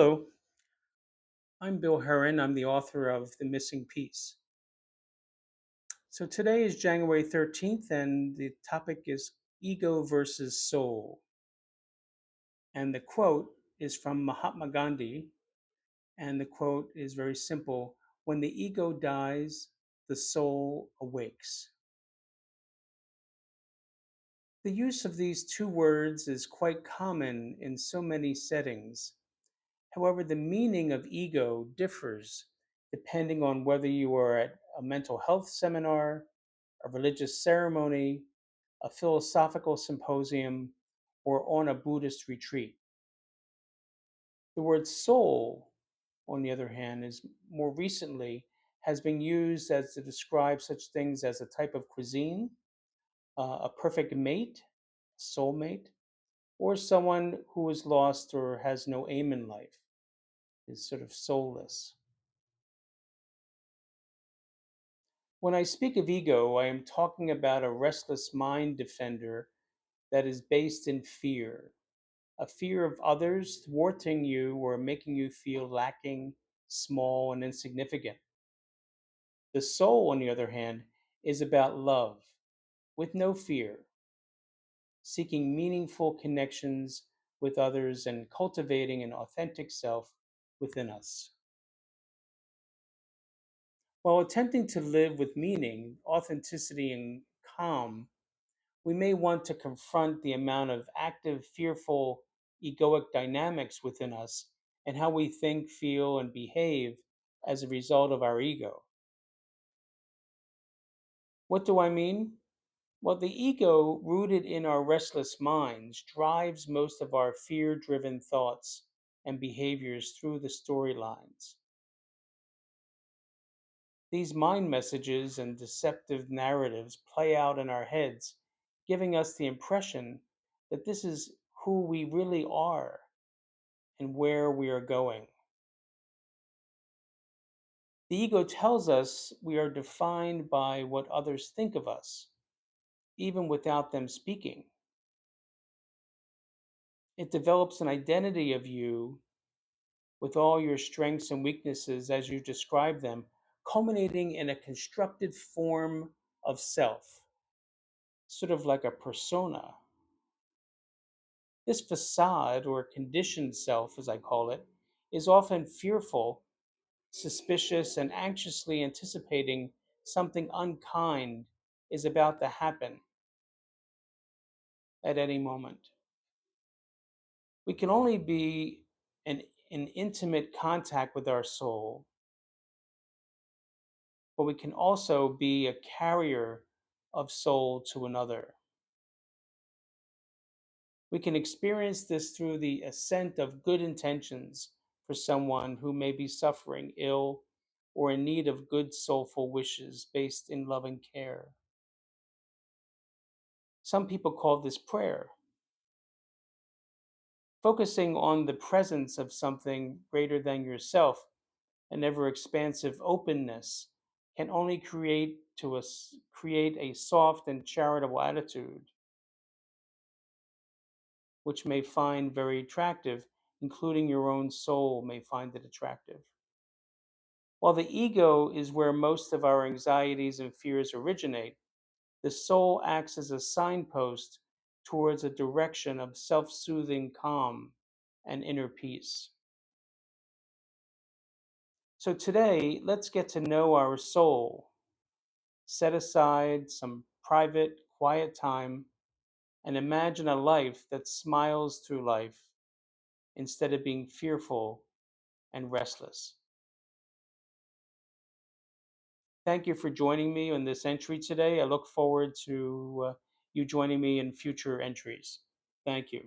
Hello, I'm Bill Heran. I'm the author of The Missing Piece. So today is January 13th, and the topic is ego versus soul. And the quote is from Mahatma Gandhi. And the quote is very simple: when the ego dies, the soul awakes. The use of these two words is quite common in so many settings. However, the meaning of ego differs depending on whether you are at a mental health seminar, a religious ceremony, a philosophical symposium, or on a Buddhist retreat. The word soul, on the other hand, is more recently has been used as to describe such things as a type of cuisine, a perfect mate, soulmate, or someone who is lost or has no aim in life, is sort of soulless. When I speak of ego, I am talking about a restless mind defender that is based in fear, a fear of others thwarting you or making you feel lacking, small, and insignificant. The soul, on the other hand, is about love with no fear, seeking meaningful connections with others and cultivating an authentic self within us. While attempting to live with meaning, authenticity, and calm, we may want to confront the amount of active, fearful, egoic dynamics within us and how we think, feel, and behave as a result of our ego. What do I mean? Well, the ego, rooted in our restless minds, drives most of our fear driven thoughts and behaviors through the storylines. These mind messages and deceptive narratives play out in our heads, giving us the impression that this is who we really are and where we are going. The ego tells us we are defined by what others think of us, even without them speaking. It develops an identity of you with all your strengths and weaknesses as you describe them, culminating in a constructed form of self, sort of like a persona. This facade, or conditioned self, as I call it, is often fearful, suspicious, and anxiously anticipating something unkind is about to happen at any moment. We can only be in intimate contact with our soul, but we can also be a carrier of soul to another. We can experience this through the ascent of good intentions for someone who may be suffering ill or in need of good soulful wishes based in loving care. Some people call this prayer. Focusing on the presence of something greater than yourself, an ever expansive openness, can only create a soft and charitable attitude, which may find very attractive, including your own soul may find it attractive. While the ego is where most of our anxieties and fears originate, the soul acts as a signpost towards a direction of self soothing calm and inner peace. So today, let's get to know our soul. Set aside some private, quiet time and imagine a life that smiles through life instead of being fearful and restless. Thank you for joining me on this entry today. I look forward to you joining me in future entries. Thank you.